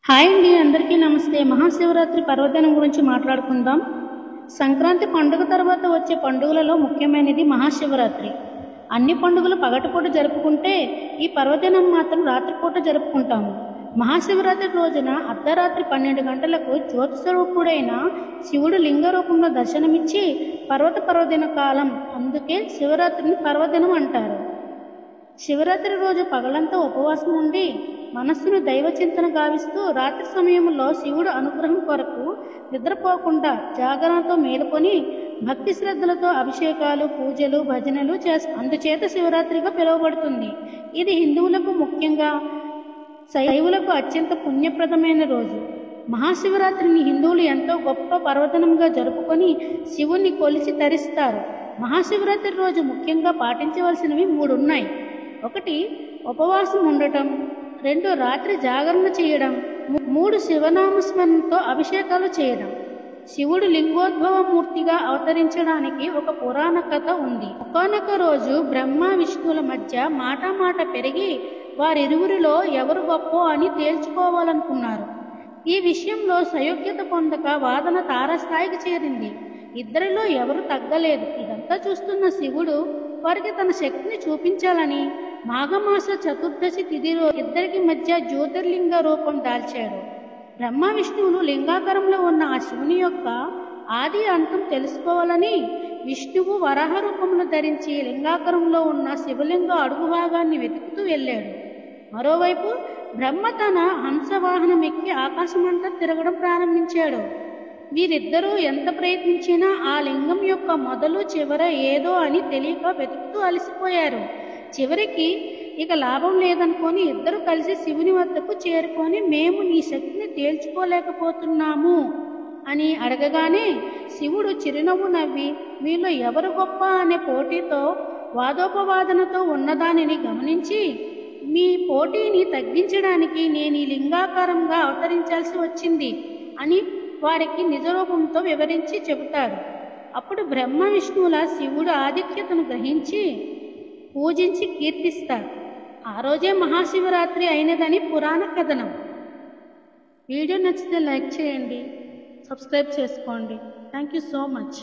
Hi అండి, అందరికీ నమస్తే. మహాశివరాత్రి పర్వదినం గురించి మాట్లాడుకుందాం. సంక్రాంతి పండుగ తర్వాత వచ్చే పండుగలలో ముఖ్యమైనది మహాశివరాత్రి. అన్ని పండుగలు పగటిపూట జరుపుకుంటే ఈ పర్వదినం మాత్రం రాత్రిపూట జరుపుకుంటాము. మహాశివరాత్రి రోజున అర్ధరాత్రి 12 గంటలకు జ్యోతి స్వరూపుడైన శివుడు లింగ రూపంలో దర్శనమిచ్చి పర్వదిన కాలం, అందుకే శివరాత్రిని పర్వదినం అంటారు. శివరాత్రి రోజు పగలంతా ఉపవాసం ఉండి మనస్సును దైవచింతన గావిస్తూ రాత్రి సమయంలో శివుడు అనుగ్రహం కొరకు నిద్రపోకుండా జాగరణతో మేలుకొని భక్తి శ్రద్ధలతో అభిషేకాలు, పూజలు, భజనలు చేస్తారు. అందుచేత శివరాత్రిగా పిలువబడుతుంది. ఇది హిందువులకు, ముఖ్యంగా శైవులకు అత్యంత పుణ్యప్రదమైన రోజు. మహాశివరాత్రిని హిందువులు ఎంతో గొప్ప పర్వదినంగా జరుపుకొని శివుణ్ణి కొలిచి తరిస్తారు. మహాశివరాత్రి రోజు ముఖ్యంగా పాటించవలసినవి 3 ఉన్నాయి. 1. ఉపవాసం ఉండటం. 2. రాత్రి జాగరణ చేయడం. 3. శివనామస్మరణతో అభిషేకాలు చేయడం. శివుడు లింగోద్భవ మూర్తిగా అవతరించడానికి ఒక పురాణ కథ ఉంది. ఒకానొక రోజు బ్రహ్మ విష్ణువుల మధ్య మాట పెరిగి వారిరువురిలో ఎవరు గొప్ప అని తేల్చుకోవాలనుకున్నారు. ఈ విషయంలో సయోగ్యత పొందక వాదన తారస్థాయికి చేరింది. ఇద్దరిలో ఎవరు తగ్గలేదు. ఇదంతా చూస్తున్న శివుడు వారికి తన శక్తిని చూపించాలని మాఘమాస చతుర్దశి తిథిలో ఇద్దరికి మధ్య జ్యోతిర్లింగ రూపం దాల్చాడు. బ్రహ్మ విష్ణువులు లింగాకారంలో ఉన్న ఆ శివుని యొక్క ఆది అంతం తెలుసుకోవాలని విష్ణువు వరాహ రూపంలో ధరించి లింగాకారంలో ఉన్న శివలింగ అడుగు భాగాన్ని వెతుకుతూ వెళ్ళాడు. మరోవైపు బ్రహ్మ తన హంసవాహనం ఎక్కి ఆకాశమంతా తిరగడం ప్రారంభించాడు. వీరిద్దరూ ఎంత ప్రయత్నించినా ఆ లింగం యొక్క మొదలు చివర ఏదో అని తెలియక వెతుకుతూ అలసిపోయారు. చివరికి ఇక లాభం లేదనుకొని ఇద్దరు కలిసి శివుని వద్దకు చేరుకొని, మేము నీ శక్తిని తేల్చుకోలేకపోతున్నాము అని అడగగానే శివుడు చిరునవ్వు నవ్వి, మీలో ఎవరు గొప్ప అనే పోటీతో వాదోపవాదనతో ఉన్నదానిని గమనించి, మీ పోటీని తగ్గించడానికి నేను ఈ లింగాకారంగా అవతరించాల్సి వచ్చింది అని వారికి నిజరూపంతో వివరించి చెబుతాడు. అప్పుడు బ్రహ్మ విష్ణువుల శివుడు ఆధిక్యతను గ్రహించి పూజించి కీర్తిస్తాడు. ఆ రోజే మహాశివరాత్రి అయినదని పురాణ కథనం. వీడియో నచ్చితే లైక్ చేయండి, సబ్స్క్రైబ్ చేసుకోండి. Thank you so much.